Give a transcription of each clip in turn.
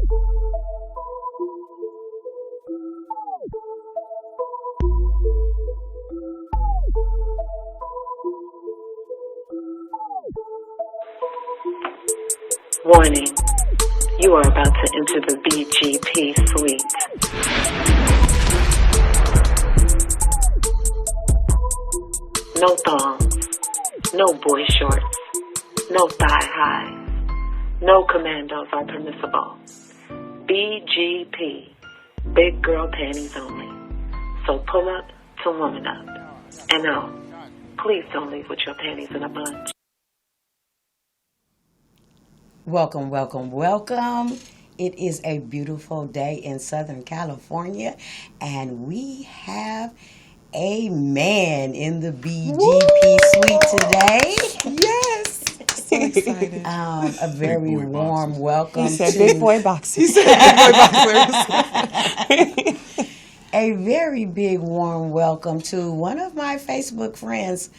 Warning, you are about to enter the BGP suite. No thongs, no boy shorts, no thigh highs, no commandos are permissible. BGP, big girl panties only. So pull up to woman up. And no, please don't leave with your panties in a bunch. Welcome, welcome, welcome. It is a beautiful day in Southern California, and we have a man in the BGP suite today. Yes. So excited. A very warm welcome. He said to big boy boxers. He said big boy boxers. A very big warm welcome to one of my Facebook friends.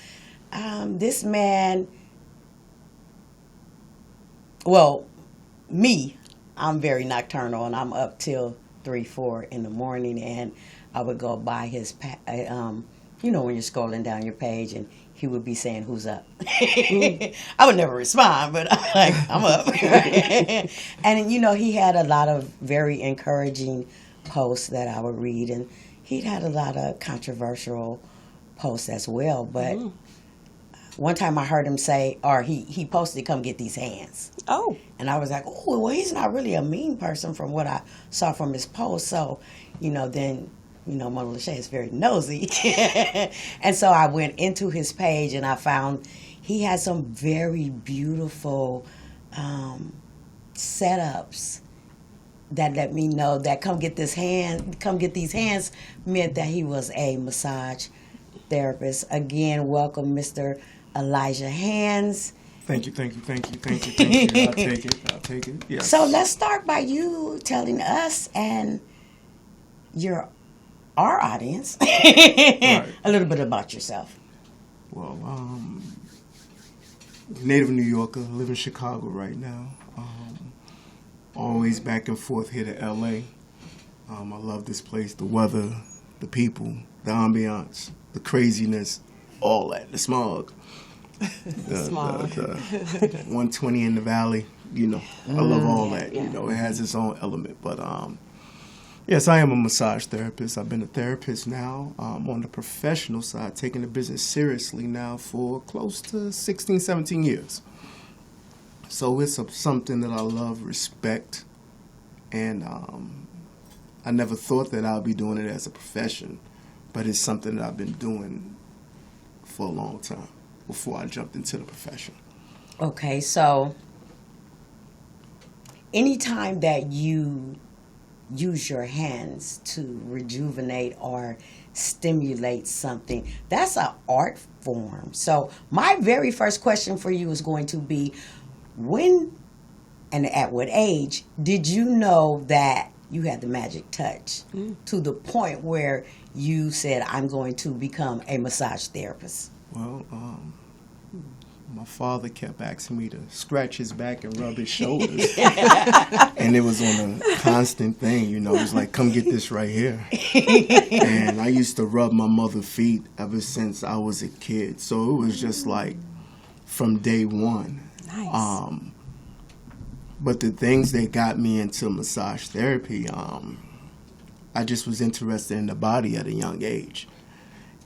This man, well, me, I'm very nocturnal, and I'm up till 3, 4 in the morning, and I would go by his, when you're scrolling down your page, and he would be saying, "Who's up?" I would never respond, but I'm like, I'm up. And, he had a lot of very encouraging posts that I would read, and he'd had a lot of controversial posts as well, but one time I heard him say, or he posted, "Come get these hands." Oh. And I was like, oh, well, he's not really a mean person from what I saw from his post. So, then, Ms.Lishey is very nosy. And so I went into his page and I found he had some very beautiful setups that let me know that come get these hands meant that he was a massage therapist. Again, welcome, Mr. Elijah Hands. Thank you. I'll take it. Yes. So let's start by you telling us and our audience a little bit about yourself. Well, native New Yorker, live in Chicago right now. Always back and forth here to LA. I love this place, the weather, the people, the ambiance, the craziness, all that, the smog. The 120 in the valley, I love all that. It has its own element. But yes, I am a massage therapist. I've been a therapist now on the professional side, taking the business seriously now for close to 16, 17 years. So it's something that I love, respect, and I never thought that I'd be doing it as a profession, but it's something that I've been doing for a long time before I jumped into the profession. Okay, so anytime that you use your hands to rejuvenate or stimulate something, that's an art form. So my very first question for you is going to be, when and at what age did you know that you had the magic touch to the point where you said, I'm going to become a massage therapist? Well, my father kept asking me to scratch his back and rub his shoulders. And it was on a constant thing, It was like, come get this right here. And I used to rub my mother's feet ever since I was a kid. So it was just like from day one. Nice. But the things that got me into massage therapy, I just was interested in the body at a young age.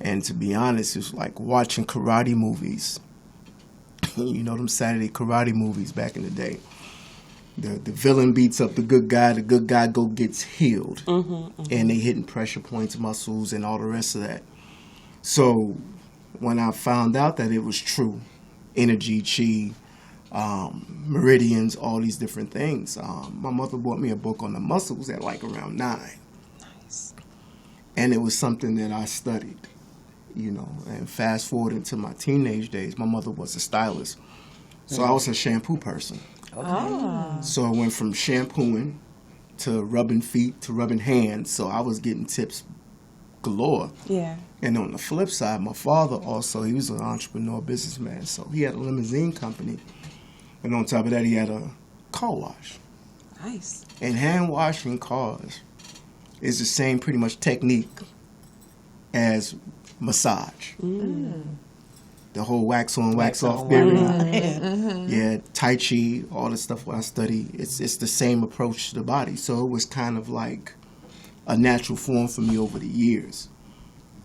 And to be honest, it's like watching karate movies. Them Saturday karate movies back in the day. The villain beats up the good guy gets healed. And they hitting pressure points, muscles, and all the rest of that. So when I found out that it was true, energy, chi, meridians, all these different things, my mother bought me a book on the muscles at like around 9. Nice. And it was something that I studied. And fast forward into my teenage days, my mother was a stylist. So I was a shampoo person. Okay. So I went from shampooing to rubbing feet to rubbing hands. So I was getting tips galore. Yeah. And on the flip side, my father also, he was an entrepreneur businessman. So he had a limousine company. And on top of that, he had a car wash. Nice. And hand washing cars is the same pretty much technique as massage. The whole wax on, wax off period. Yeah, Tai Chi, all the stuff I study, it's the same approach to the body. So it was kind of like a natural form for me over the years.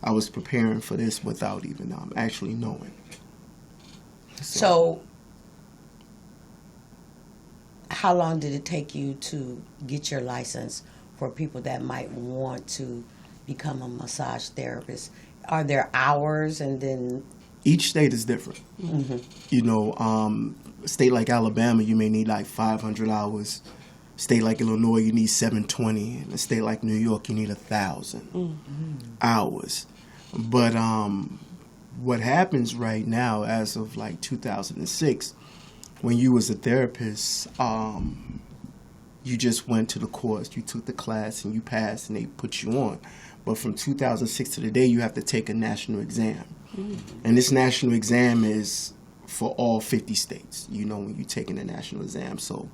I was preparing for this without even actually knowing. So, how long did it take you to get your license for people that might want to become a massage therapist? Are there hours and then... Each state is different. You know, a state like Alabama, you may need like 500 hours. A state like Illinois, you need 720. And a state like New York, you need 1,000 hours. But what happens right now, as of like 2006, when you was a therapist, you just went to the course, you took the class, and you passed, and they put you on. But from 2006 to today, you have to take a national exam. And this national exam is for all 50 states, you know, when you're taking the national exam. So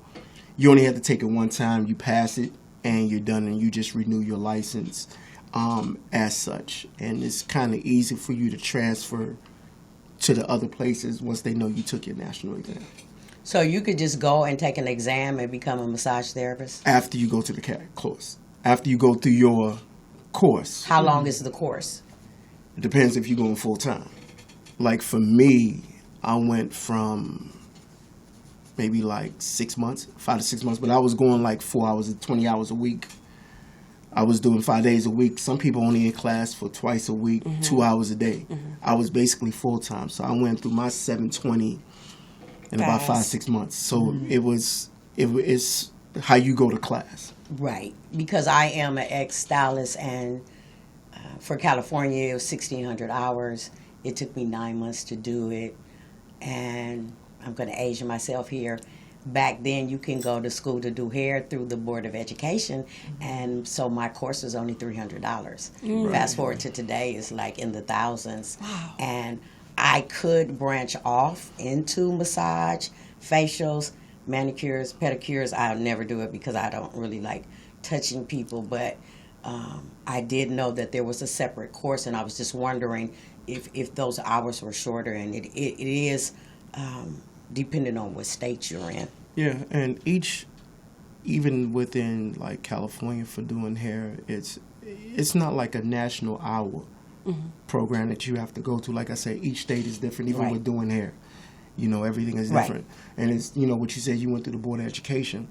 you only have to take it one time, you pass it, and you're done, and you just renew your license as such. And it's kind of easy for you to transfer to the other places once they know you took your national exam. So you could just go and take an exam and become a massage therapist? After you go to the course. After you go through your course. How long is the course? It depends if you're going full time. Like for me, I went from maybe like 6 months, 5 to 6 months, but I was going like 4 hours, 20 hours a week. I was doing 5 days a week. Some people only in class for twice a week, 2 hours a day. I was basically full time. So I went through my 720 in about 5, 6 months. So it's how you go to class. Right. Because I am an ex-stylist, and for California, it was 1,600 hours. It took me 9 months to do it. And I'm going to age myself here. Back then, you can go to school to do hair through the Board of Education. And so my course was only $300. Fast forward to today, it's like in the thousands. Wow. And I could branch off into massage, facials, manicures, pedicures. I'll never do it because I don't really like touching people. But I did know that there was a separate course, and I was just wondering if those hours were shorter. And it is depending on what state you're in. Yeah, and even within like California for doing hair, it's not like a national hour program that you have to go to. Like I said, each state is different, even with doing hair. You know, everything is different. And it's, you know, what you said, you went through the Board of Education.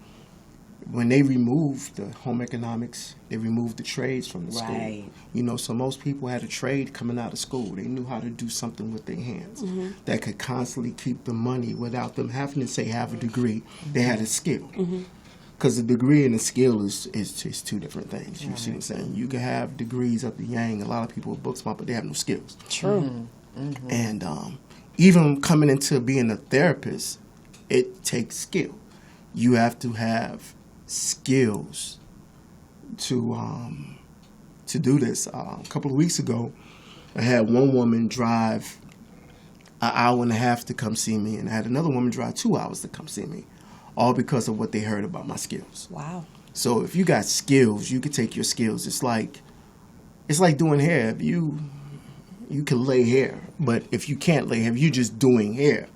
When they removed the home economics, they removed the trades from the school. You know, so most people had a trade coming out of school. They knew how to do something with their hands that could constantly keep the money without them having to say have a degree. They had a skill. Because the degree and the skill is two different things. You see what I'm saying? You can have degrees up the yang. A lot of people are book smart, but they have no skills. True. And even coming into being a therapist, it takes skill. You have to have skills to do this. A couple of weeks ago, I had one woman drive an hour and a half to come see me, and I had another woman drive 2 hours to come see me, all because of what they heard about my skills. Wow. So if you got skills, you can take your skills. It's like doing hair. If you can lay hair, but if you can't lay hair, if you're just doing hair,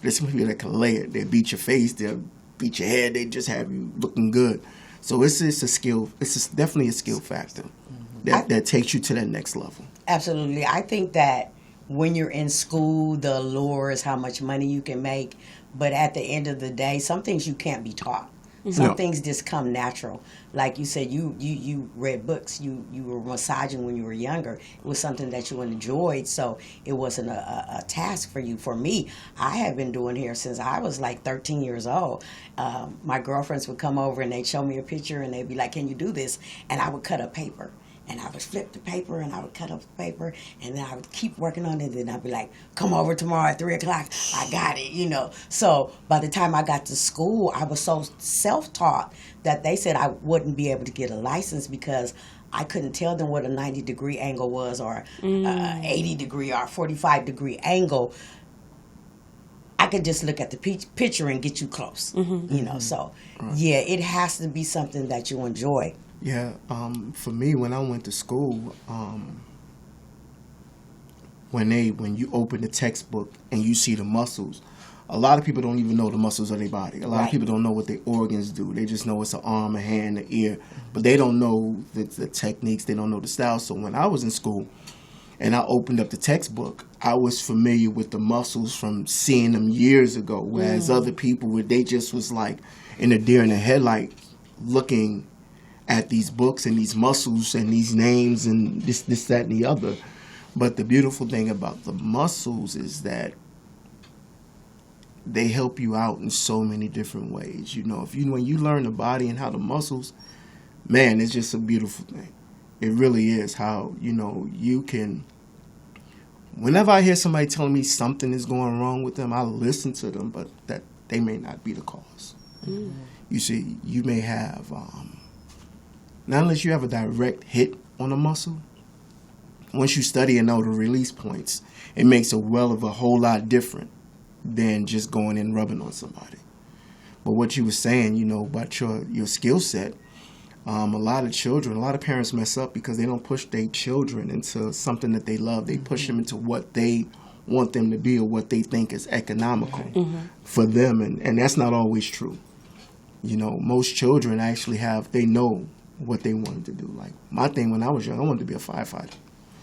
there's some people that can lay it. They beat your face, they'll beat your head, they just have you looking good. So it's a skill. It's definitely a skill factor that takes you to that next level. Absolutely. I think that when you're in school, the allure is how much money you can make. But at the end of the day, some things you can't be taught. Some things just come natural. Like you said, you read books. You were massaging when you were younger. It was something that you enjoyed, so it wasn't a task for you. For me, I have been doing hair since I was like 13 years old. My girlfriends would come over and they'd show me a picture and they'd be like, "Can you do this?" And I would cut up paper. And I would flip the paper, and I would cut up the paper, and then I would keep working on it, and then I'd be like, "Come over tomorrow at 3 o'clock. I got it," you know. So by the time I got to school, I was so self-taught that they said I wouldn't be able to get a license because I couldn't tell them what a 90-degree angle was or 80-degree or 45-degree angle. I could just look at the picture and get you close. You know, so yeah, it has to be something that you enjoy. Yeah, for me, when I went to school, when you open the textbook and you see the muscles, a lot of people don't even know the muscles of their body. A lot of people don't know what their organs do. They just know it's an arm, a hand, an ear, but they don't know the techniques. They don't know the style. So when I was in school and I opened up the textbook, I was familiar with the muscles from seeing them years ago, whereas other people, they just was like in a deer in the headlight looking at these books and these muscles and these names and this, that, and the other. But the beautiful thing about the muscles is that they help you out in so many different ways. You know, when you learn the body and how the muscles, man, it's just a beautiful thing. It really is how, you know, you can, whenever I hear somebody telling me something is going wrong with them, I listen to them, but that they may not be the cause. You see, you may have, not unless you have a direct hit on a muscle, once you study and know the release points, it makes a whole lot different than just going and rubbing on somebody. But what you were saying, you know, about your skill set, a lot of parents mess up because they don't push their children into something that they love. They push them into what they want them to be or what they think is economical for them, and that's not always true. You know, most children actually they know what they wanted to do. Like my thing when I was young, I wanted to be a firefighter.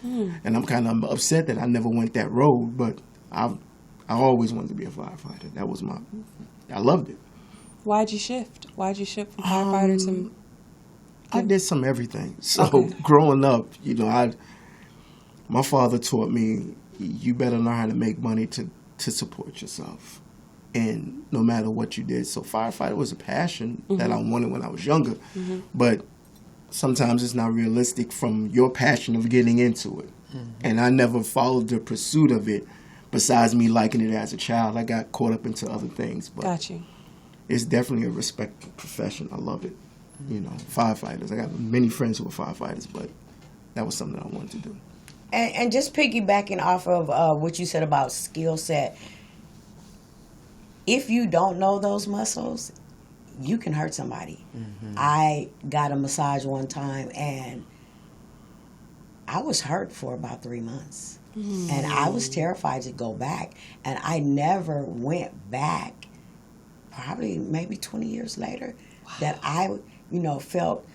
And I'm kind of upset that I never went that road, but I always wanted to be a firefighter. That was I loved it. Why'd you shift? Why'd you shift from firefighter to? I did some everything. So growing up, you know, my father taught me, you better learn how to make money to support yourself. And no matter what you did. So firefighter was a passion that I wanted when I was younger. But sometimes it's not realistic from your passion of getting into it. And I never followed the pursuit of it besides me liking it as a child. I got caught up into other things. But Got you. It's definitely a respected profession. I love it. You know, firefighters. I got many friends who are firefighters, but that was something I wanted to do. And just piggybacking off of what you said about skill set, if you don't know those muscles, you can hurt somebody. I got a massage one time, and I was hurt for about 3 months. And I was terrified to go back. And I never went back, probably maybe 20 years later, that I, you know, felt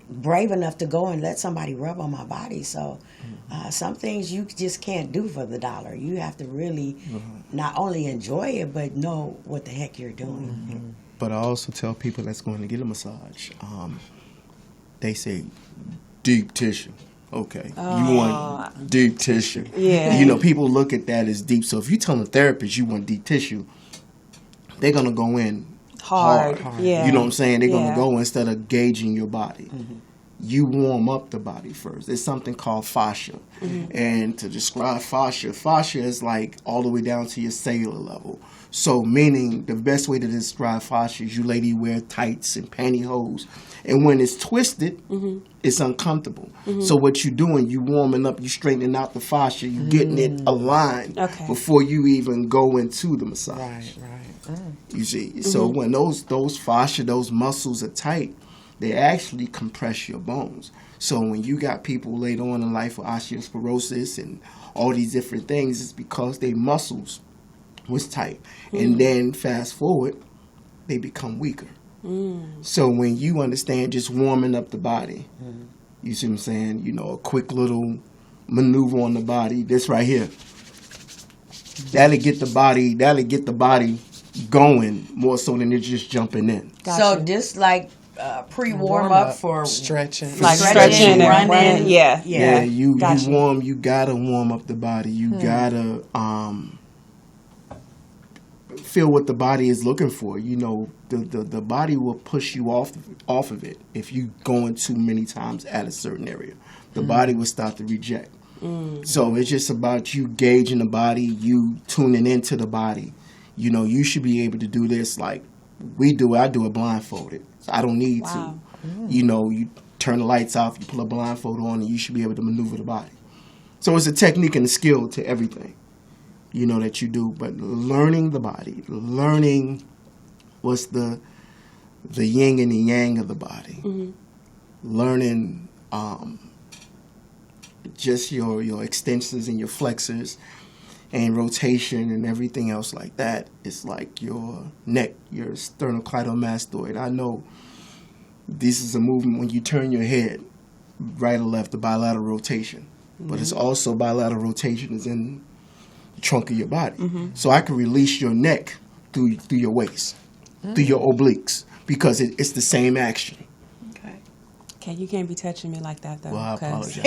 brave enough to go and let somebody rub on my body. So some things you just can't do for the dollar. You have to really not only enjoy it, but know what the heck you're doing. But I also tell people that's going to get a massage, they say deep tissue. Okay, you want deep tissue. Yeah. You know, people look at that as deep. So if you tell a therapist you want deep tissue, they're going to go in hard. Yeah. You know what I'm saying? They're going to go instead of gauging your body. You warm up the body first. There's something called fascia. And to describe fascia is like all the way down to your cellular level. So meaning the best way to describe fascia is you lady wear tights and pantyhose. And when it's twisted, it's uncomfortable. So what you're doing, you warming up, you straightening out the fascia, you getting it aligned before you even go into the massage. You see, so when those fascia, those muscles are tight, they actually compress your bones. So when you got people later on in life with osteoporosis and all these different things, it's because their muscles was tight. And then fast forward, they become weaker. So when you understand just warming up the body, you see what I'm saying? You know, a quick little maneuver on the body, this right here, that'll get the body going more so than it's just jumping in. So just like pre-warm up for stretching, like stretching and running. Yeah, you gotta warm up the body. You gotta feel what the body is looking for. You know, the body will push you off of it if you go in too many times at a certain area. The body will start to reject. So it's just about you gauging the body, you tuning into the body. You know, you should be able to do this like we do. I do it blindfolded. So I don't need to. You know, you turn the lights off, you pull a blindfold on, and you should be able to maneuver the body. So it's a technique and a skill to everything. that you do. But learning the body, learning what's the yin and the yang of the body, learning just your extensors and your flexors and rotation and everything else like that. It's like your neck, your sternocleidomastoid. I know this is a movement when you turn your head right or left, the bilateral rotation. But it's also bilateral rotation is in the trunk of your body. So I can release your neck through your waist, through your obliques, because it's the same action. Okay, you can't be touching me like that, though. Well, I apologize.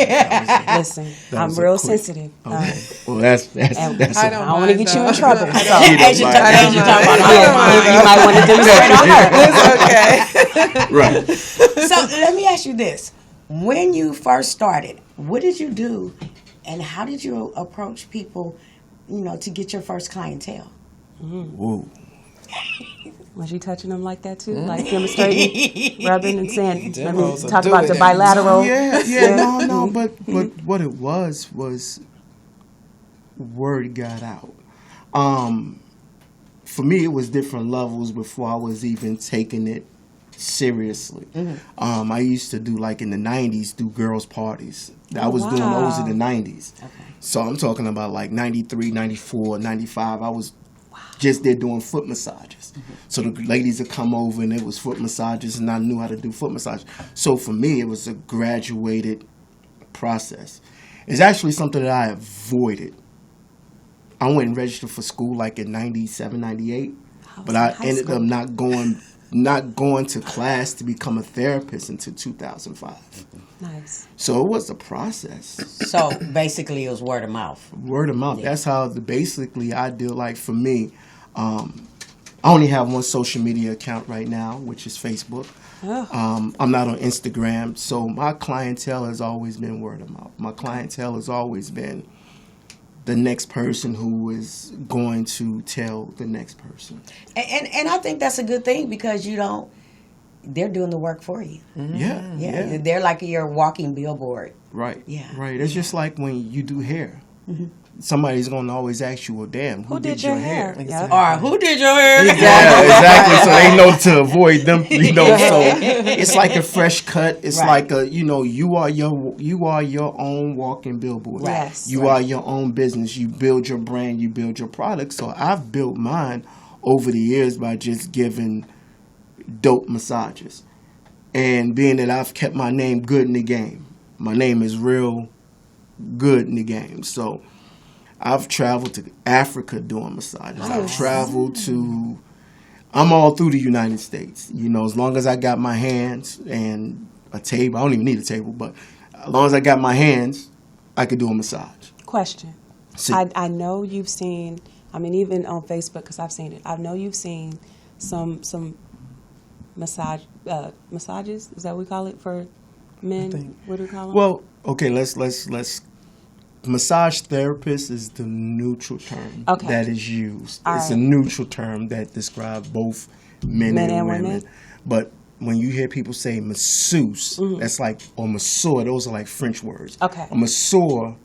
Listen, I'm real sensitive. Okay. Well, that's I don't want to get you in trouble. So, as you you might want to demonstrate on her. It's okay. Right. So let me ask you this. When you first started, what did you do and how did you approach people, to get your first clientele? Whoa. Was you touching them like that too? Like demonstrating, rubbing and saying, let me talk about the bilateral. Yeah. No, but what it was word got out. For me, it was different levels before I was even taking it seriously. I used to do, like in the 90s, do girls' parties. I was doing those in the 90s. Okay. So I'm talking about like 93, 94, 95. I was just there doing foot massages. So the ladies would come over and it was foot massages and I knew how to do foot massage. So for me, it was a graduated process. It's actually something that I avoided. I went and registered for school like in 97, 98. But I ended up not going to class to become a therapist until 2005. Nice. So it was a process. So basically it was word of mouth. Word of mouth. Yeah. That's how basically I deal. Like for me, I only have one social media account right now, which is Facebook. Oh. I'm not on Instagram. So my clientele has always been word of mouth. My clientele has always been the next person who is going to tell the next person. And I think that's a good thing because they're doing the work for you. Yeah. They're like your walking billboard. Right. Yeah. Right. It's just like when you do hair. Somebody's going to always ask you, well, damn, who did your hair? Exactly. Or who did your hair? Exactly. So they know to avoid them, so it's like a fresh cut. It's like you are your own walking billboard. Yes. You are your own business. You build your brand, you build your product. So I've built mine over the years by just giving dope massages. And being that I've kept my name good in the game. My name is real good in the game. So I've traveled to Africa doing massages. Nice. I've traveled I'm all through the United States. As long as I got my hands and a table. I don't even need a table, but as long as I got my hands, I could do a massage. Question. I know you've seen, even on Facebook, because I've seen it. I know you've seen some massages. Is that what we call it for men? What do we call them? Well, okay, let's massage therapist is the neutral term that is used. It's a neutral term that describes both men and women. But when you hear people say masseuse, that's like, or masseur, those are like French words. Okay. A masseur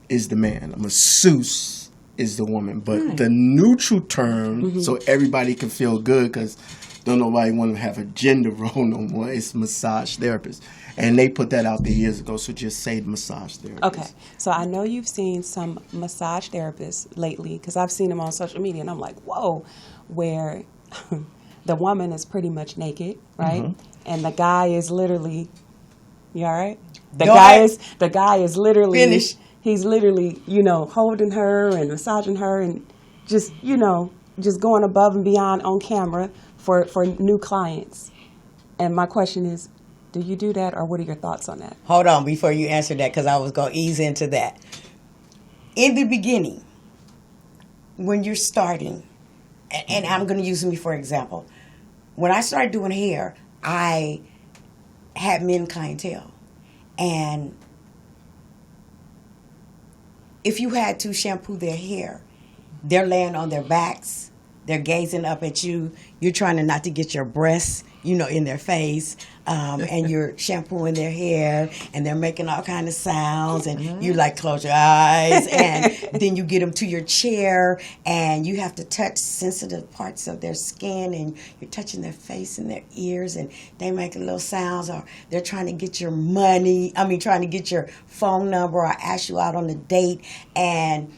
is the man. A masseuse is the woman. But the neutral term, so everybody can feel good because don't nobody want to have a gender role no more, it's massage therapist. And they put that out there years ago, so just say massage therapist. Okay. So I know you've seen some massage therapists lately, because I've seen them on social media, and I'm like, whoa, where the woman is pretty much naked, right? And the guy is literally, you all right? The guy is literally, finished. He's literally, holding her and massaging her and just, just going above and beyond on camera for new clients. And my question is, do you do that, or what are your thoughts on that? Hold on before you answer that, because I was going to ease into that. In the beginning, when you're starting, and I'm going to use me for example, when I started doing hair, I had men clientele. And if you had to shampoo their hair, they're laying on their backs they're gazing up at you. You're trying not to get your breasts, in their face, and you're shampooing their hair, and they're making all kind of sounds, and you like close your eyes, and then you get them to your chair, and you have to touch sensitive parts of their skin, and you're touching their face and their ears, and they make little sounds, or they're trying to get your money. Trying to get your phone number, or ask you out on a date, and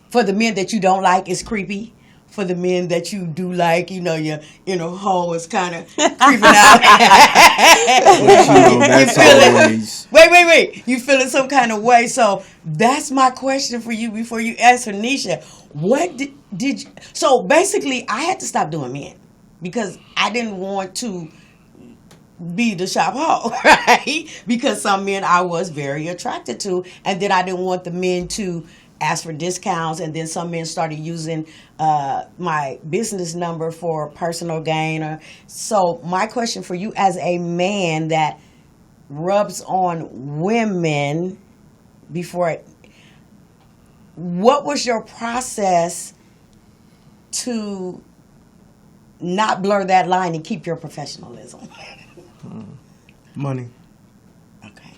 for the men that you don't like, it's creepy. For the men that you do like, your inner hole is kind of creeping out. That's always... Wait. You feeling some kind of way. So that's my question for you before you answer, Neisha. What did you... So basically, I had to stop doing men because I didn't want to be the shop hoe, right? Because some men I was very attracted to, and then I didn't want the men to ask for discounts, and then some men started using my business number for personal gain. So my question for you, as a man that rubs on women what was your process to not blur that line and keep your professionalism? Money. Okay.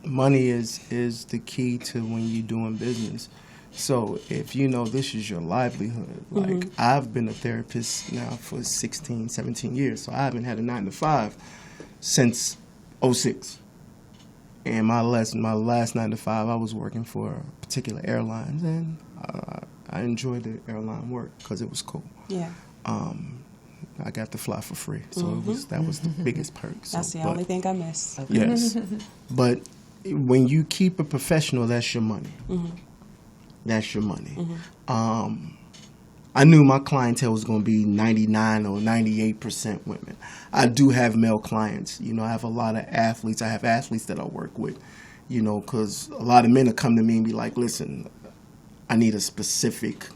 Money is the key to when you're doing business. So if this is your livelihood, like I've been a therapist now for 16, 17 years, so I haven't had a 9-to-5 since 2006. And my last 9-to-5, I was working for particular airlines, and I enjoyed the airline work because it was cool. Yeah. I got to fly for free, so that was the biggest perk. That's the only thing I miss. Yes, but when you keep it professional, that's your money. That's your money. I knew my clientele was going to be 99 or 98% women. I do have male clients. I have a lot of athletes. I have athletes that I work with, because a lot of men will come to me and be like, listen, I need a specific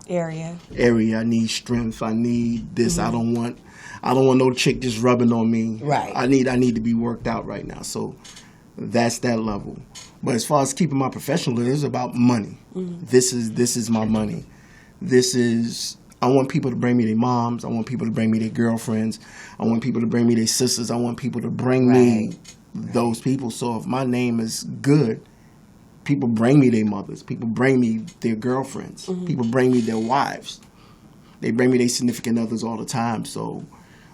area. I need strength. I need this. I don't want no chick just rubbing on me. Right. I need to be worked out right now. So that's that level. But as far as keeping my professionalism, it's about money. This is my money. I want people to bring me their moms. I want people to bring me their girlfriends. I want people to bring me their sisters. I want people to bring me those people. So if my name is good, people bring me their mothers. People bring me their girlfriends. People bring me their wives. They bring me their significant others all the time. So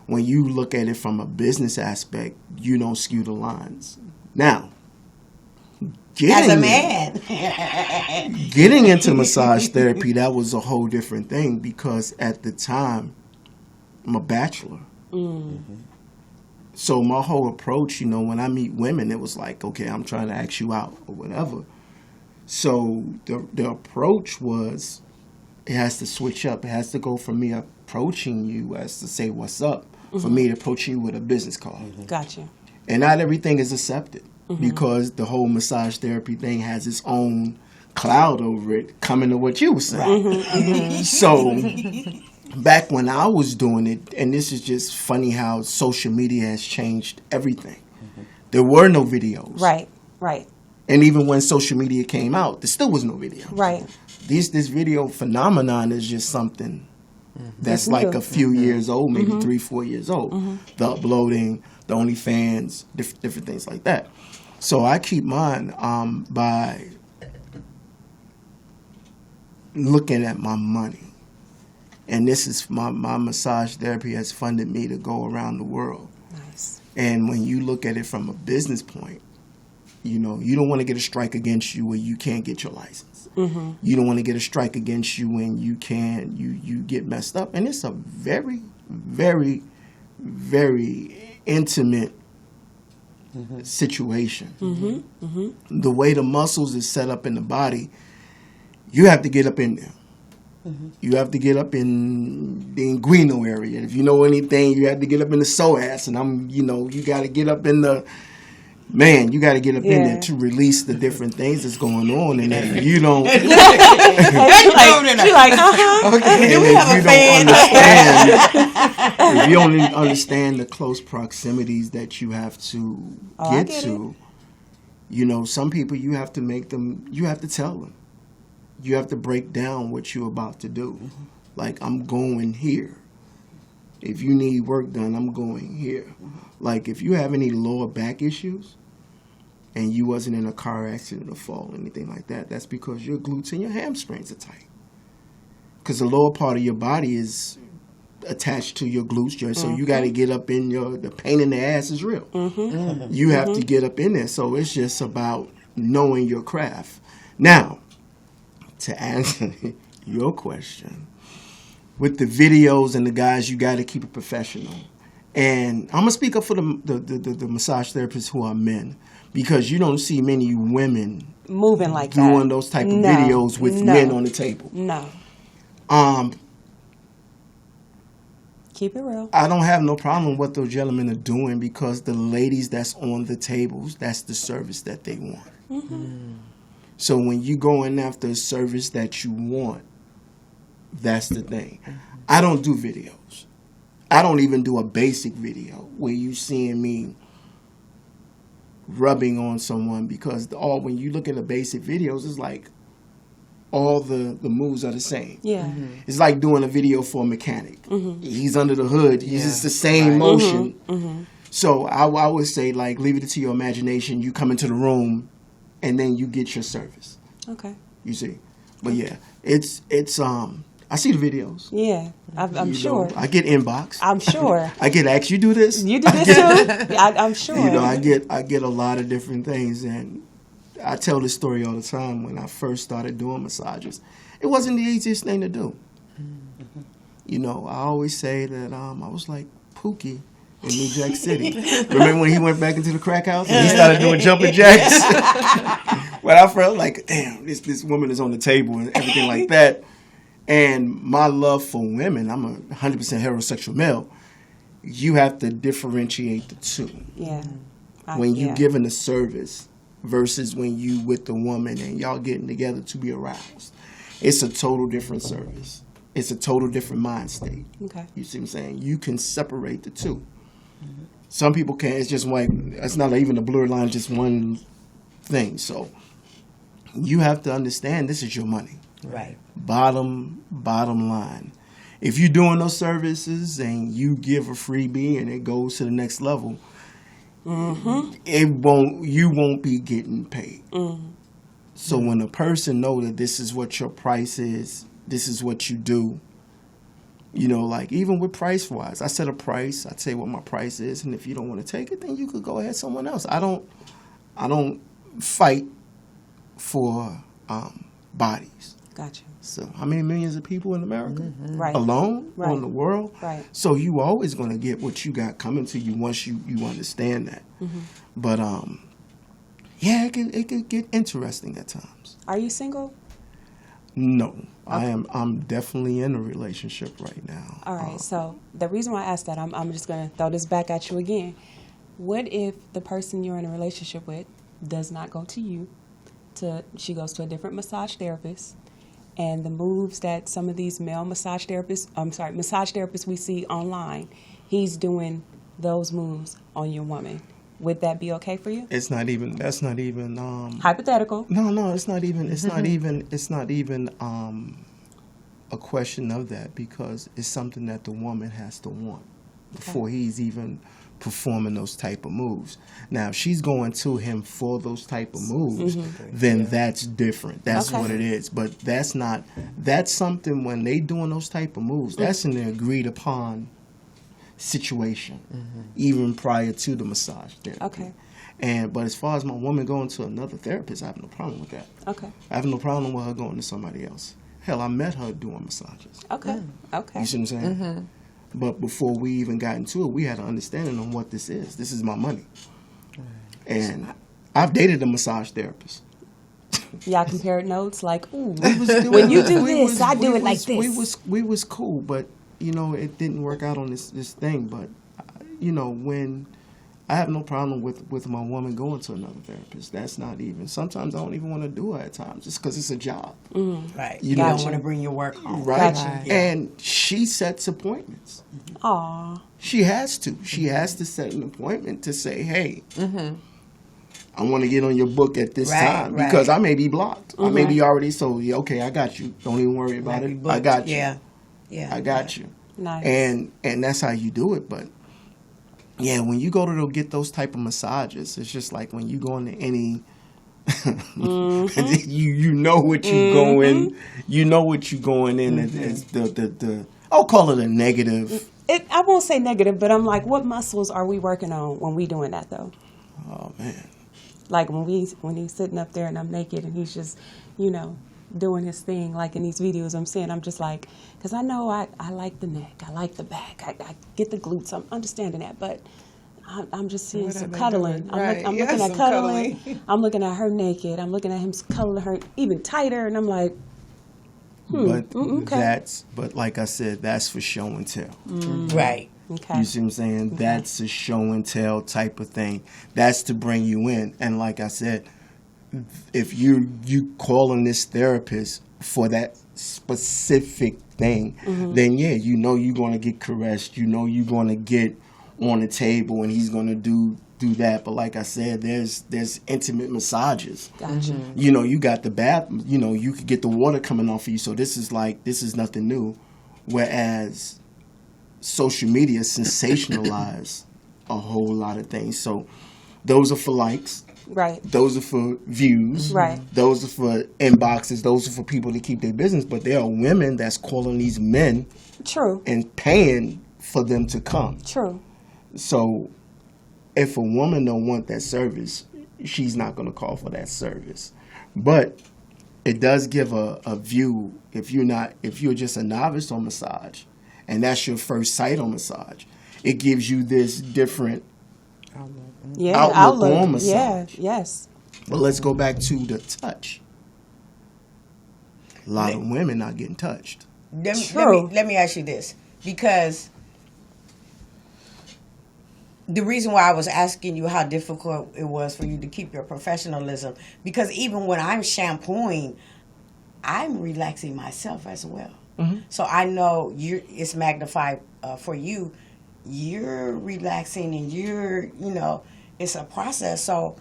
when you look at it from a business aspect, you don't skew the lines. Now, getting into massage therapy, that was a whole different thing because at the time, I'm a bachelor. So my whole approach, when I meet women, it was like, okay, I'm trying to ask you out or whatever. So the approach was, it has to switch up. It has to go from me approaching you as to say what's up, for me to approach you with a business card. Gotcha. And not everything is accepted because the whole massage therapy thing has its own cloud over it, coming to what you were saying. So back when I was doing it, and this is just funny how social media has changed everything. There were no videos. Right. And even when social media came out, there still was no video. Right. This video phenomenon is just something that's like a few years old, maybe 3-4 years old. The uploading, the OnlyFans, different things like that. So I keep mine by looking at my money. And this is my massage therapy has funded me to go around the world. Nice. And when you look at it from a business point, you don't want to get a strike against you where you can't get your license. You don't want to get a strike against you when you get messed up. And it's a very, very, very intimate situation. The way the muscles is set up in the body, you have to get up in there. You have to get up in the Greene area. If you know anything, you have to get up in the psoas. And you got to get up in the... Man, you got to get up in there to release the different things that's going on, and if you don't, She like, Okay, do we have a fan? If you don't understand the close proximities that you have to get to, some people you have to make them. You have to tell them. You have to break down what you're about to do. Like, I'm going here. If you need work done, I'm going here. Like, if you have any lower back issues and you wasn't in a car accident or fall or anything like that, that's because your glutes and your hamstrings are tight. Because the lower part of your body is attached to your glutes joint, so you got to get up in the pain in the ass is real. You have to get up in there, so it's just about knowing your craft. Now, to answer your question, with the videos and the guys, you got to keep it professional. And I'm gonna speak up for the massage therapists who are men, because you don't see many women moving like doing those type of videos with men on the table. No. Keep it real. I don't have no problem with what those gentlemen are doing, because the ladies that's on the tables, that's the service that they want. So when you going after a service that you want, that's the thing. I don't do videos. I don't even do a basic video where you seeing me rubbing on someone, because when you look at the basic videos, it's like all the moves are the same. Yeah. It's like doing a video for a mechanic. He's under the hood. He's just the same motion. So I would say, like, leave it to your imagination. You come into the room and then you get your service. Okay. You see? But yeah, it's I see the videos. Yeah, I'm sure. I get inbox. I'm sure. I get asked, you do this? You do this too? I'm sure. You know, I get a lot of different things, and I tell this story all the time. When I first started doing massages, it wasn't the easiest thing to do. You know, I always say that I was like Pookie in New Jack City. Remember when he went back into the crack house and he started doing jumping jacks? Well, I felt like, damn, this woman is on the table and everything like that. And my love for women, I'm a 100% heterosexual male. You have to differentiate the two. Yeah. When you giving a service versus when you with the woman and y'all getting together to be aroused. It's a total different service. It's a total different mind state. Okay. You see what I'm saying? You can separate the two. Some people can't. It's just like, it's not even a blurred line, just one thing. So you have to understand this is your money. Right. Bottom line. If you're doing those services and you give a freebie and it goes to the next level, you won't be getting paid. So when a person know that this is what your price is, this is what you do, you know, like even with price wise, I set a price, I tell you what my price is, and if you don't want to take it, then you could go ahead someone else. I don't fight for bodies. Gotcha. So how many millions of people in America Right. alone Right. on the world? Right. So you always going to get what you got coming to you once you understand that. But yeah, it can get interesting at times. Are you single? No, okay. I'm definitely in a relationship right now. All right. So the reason why I asked that, I'm just going to throw this back at you again. What if the person you're in a relationship with does not go to you? She goes to a different massage therapist, and the moves that some of these male massage therapists we see online, he's doing those moves on your woman. Would that be okay for you? That's not even hypothetical. No, it's not even a question of that, because it's something that the woman has to want before he's even performing those type of moves. Now, if she's going to him for those type of moves, then that's different. That's what it is. But that's something when they doing those type of moves, that's an agreed upon situation, even prior to the massage therapy. Okay. But as far as my woman going to another therapist, I have no problem with that. Okay. I have no problem with her going to somebody else. Hell, I met her doing massages. Okay. Okay. You see what I'm saying? But before we even got into it, we had an understanding on what this is. This is my money. And I've dated a massage therapist. Y'all compared notes like, ooh, when you do this, I do it like this. We was cool, but, you know, it didn't work out on this thing. But, you know, when I have no problem with my woman going to another therapist. That's not even, sometimes I don't even want to do it at times, just because it's a job. Right. You don't want to bring your work home. Right. Gotcha. And she sets appointments. Aw. She has to. She has to set an appointment to say, hey, I want to get on your book at this time because I may be blocked. I may be already, so yeah, okay, I got you. Don't even worry about it. I got you. Yeah. I got you. Nice. And that's how you do it. But yeah, when you go to get those type of massages, it's just like when you go into any you know what you going, you know what you going in. It's the I'll call it a negative. I won't say negative, but I'm like, what muscles are we working on when we doing that though? Oh man. Like when he's sitting up there and I'm naked and he's just, doing his thing. Like in these videos I'm seeing, I'm just like, because I know I like the neck, I like the back, I get the glutes, I'm understanding that, but I'm just seeing some cuddling. I'm looking at cuddling. I'm looking at her naked. I'm looking at him cuddling her even tighter, and I'm like, but like I said, that's for show and tell. Right. Okay. You see what I'm saying? Okay. That's a show and tell type of thing. That's to bring you in. And like I said, if you calling this therapist for that specific thing, then yeah, you're going to get caressed. You're going to get on the table and he's going to do that. But like I said, there's intimate massages. Gotcha. You got the bath, you could get the water coming off of you. So this is nothing new. Whereas social media sensationalize a whole lot of things. So those are for likes. Right. Those are for views. Right. Those are for inboxes. Those are for people to keep their business. But there are women that's calling these men. True. And paying for them to come. True. So if a woman don't want that service, she's not going to call for that service. But it does give a view if you're just a novice on massage and that's your first sight on massage, it gives you this different outlook on massage. Yeah, yes. But let's go back to the touch. A lot of women not getting touched. Let me ask you this, because the reason why I was asking you how difficult it was for you to keep your professionalism, because even when I'm shampooing, I'm relaxing myself as well. So I know it's magnified for you. You're relaxing and it's a process. So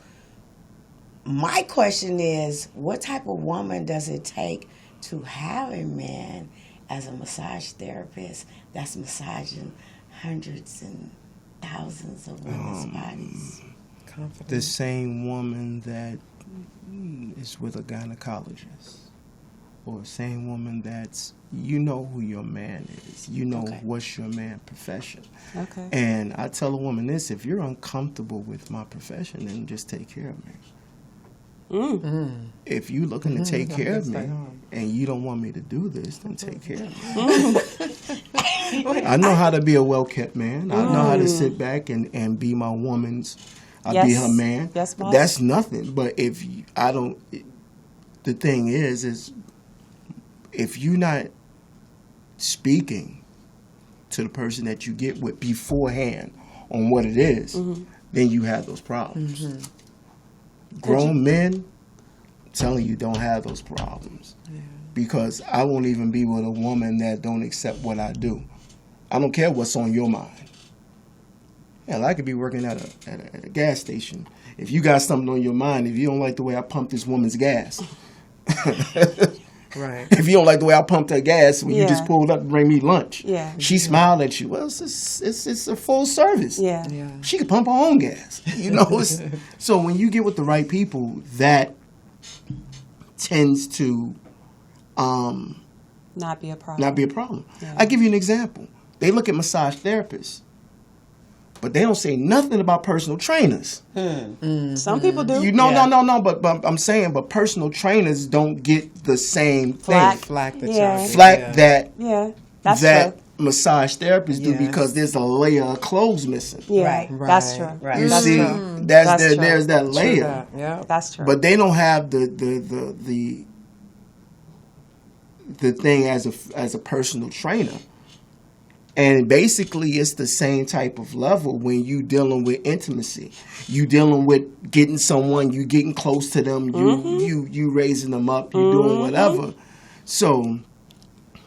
my question is, what type of woman does it take to have a man as a massage therapist that's massaging hundreds and thousands of women's bodies? The same woman that is with a gynecologist, or the same woman that's, who your man is. What's your man profession. Okay. And I tell a woman this: if you're uncomfortable with my profession, then just take care of me. If you're looking to take care of me and you don't want me to do this, then take care of me. I know how to be a well-kept man. I know how to sit back and be my woman's. Be her man. Yes, boss. That's nothing. But if I don't, the thing is if you're not speaking to the person that you get with beforehand on what it is, then you have those problems. Grown men, I'm telling you, don't have those problems. Yeah. Because I won't even be with a woman that don't accept what I do. I don't care what's on your mind. Hell, I could be working at a gas station. If you got something on your mind, if you don't like the way I pump this woman's gas, right? If you don't like the way I pumped her gas when you just pulled up to bring me lunch, she smiled at you. Well, it's a full service. Yeah. She could pump her own gas. So when you get with the right people, that tends to not be a problem. Not be a problem. Yeah. I give you an example. They look at massage therapists, but they don't say nothing about personal trainers. Some people do. No. But I'm saying, but personal trainers don't get the same flack that that's true. Massage therapists do, because there's a layer of clothes missing. Yeah, right. That's true. Right. You that's see, true. there's that layer. That's true. But they don't have the thing as a personal trainer. And basically, it's the same type of level when you dealing with intimacy. You dealing with getting someone, you getting close to them, you raising them up, you doing whatever. So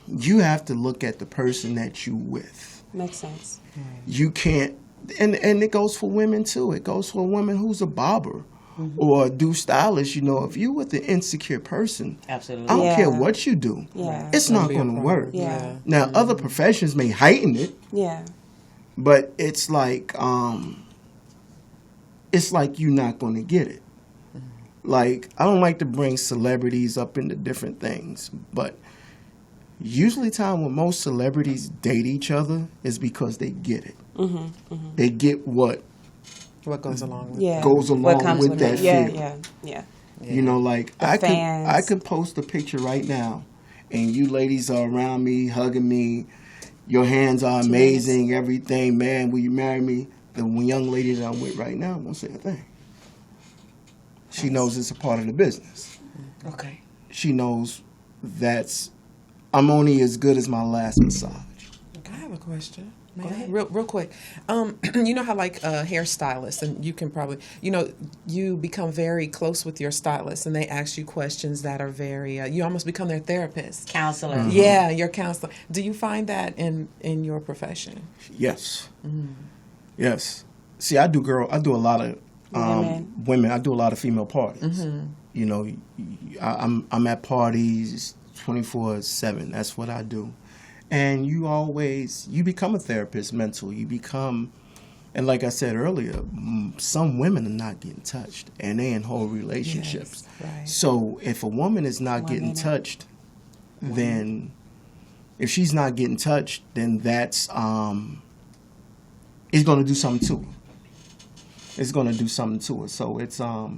you have to look at the person that you with. Makes sense. You can't, and it goes for women too. It goes for a woman who's a barber or do stylish, you know, if you with an insecure person, Absolutely. I don't Yeah. care what you do. Yeah. It's not going to work. Yeah. Now, other professions may heighten it, Yeah. but it's like you're not going to get it. Like, I don't like to bring celebrities up into different things, but usually time when most celebrities date each other is because they get it. They get what goes along with Yeah. goes What along comes with that it. Yeah, feel. yeah. You know, like The I fans. could post a picture right now, and you ladies are around me, hugging me. Your hands are amazing, everything, man. Will you marry me? The young lady that I'm with right now won't say a thing. She knows it's a part of the business. Okay. She knows I'm only as good as my last massage. I have a question. Go ahead. Real quick. You know how like hairstylists, and you can probably, you know, you become very close with your stylist, and they ask you questions that are very, you almost become their therapist. Counselor. Yeah, your counselor. Do you find that in your profession? Yes. Yes. See, I do a lot of women. I do a lot of female parties. You know, I'm at parties 24/7. That's what I do. And you become a therapist mental. You become, and like I said earlier, some women are not getting touched, and they in whole relationships. Yes, right. So if a woman is not getting touched, then if she's not getting touched, then that's it's going to do something to her. It's going to do something to her. So it's all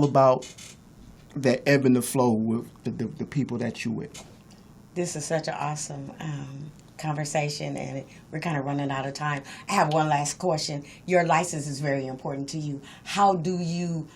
about that ebb and the flow with the people that you with. This is such an awesome conversation, and we're kind of running out of time. I have one last question. Your license is very important to you. How do you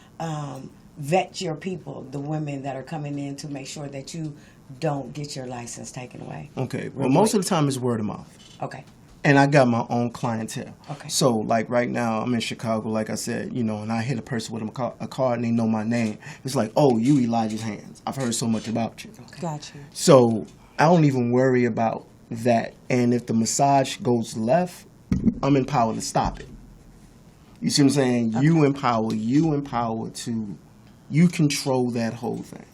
vet your people, the women that are coming in, to make sure that you don't get your license taken away? Okay. Well, most of the time it's word of mouth. Okay. And I got my own clientele. Okay. So, like right now, I'm in Chicago, like I said, you know, and I hit a person with a card and they know my name. It's like, oh, you Elijah's hands. I've heard so much about you. Okay. Gotcha. So I don't even worry about that. And if the massage goes left, I'm empowered to stop it. You see what I'm saying? Okay. You empower to, you control that whole thing.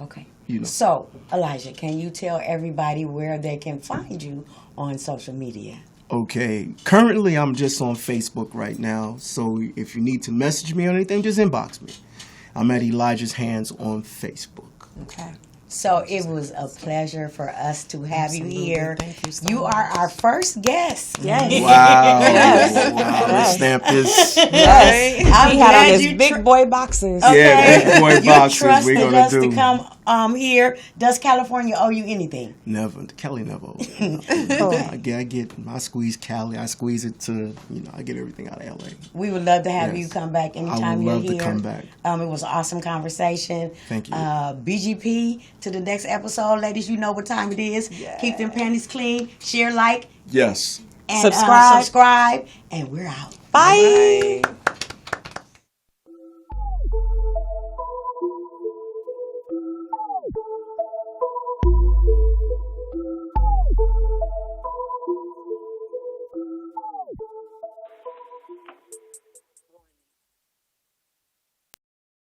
Okay. You know. So, Elijah, can you tell everybody where they can find you on social media? Okay. Currently, I'm just on Facebook right now. So if you need to message me or anything, just inbox me. I'm at Elijah's Hands on Facebook. Okay. So it was a pleasure for us to have you here. Thank you so You much. are our first guest. Yes. Wow. Yes. Wow. Let's stamp this. Yes. I'm He had on glad his you big boy boxes. Okay. Yeah, big boy You boxes trusted we're gonna us do. to come here. Does California owe you anything? Never. Kelly never. I squeeze Cali. I squeeze it to, I get everything out of LA. We would love to have Yes. you come back I anytime would you're love here. to come back. It was an awesome conversation. Thank you. BGP to the next episode. Ladies, you know what time it is. Keep them panties clean. Share, like, Yes. and Subscribe. subscribe. And we're out. Bye.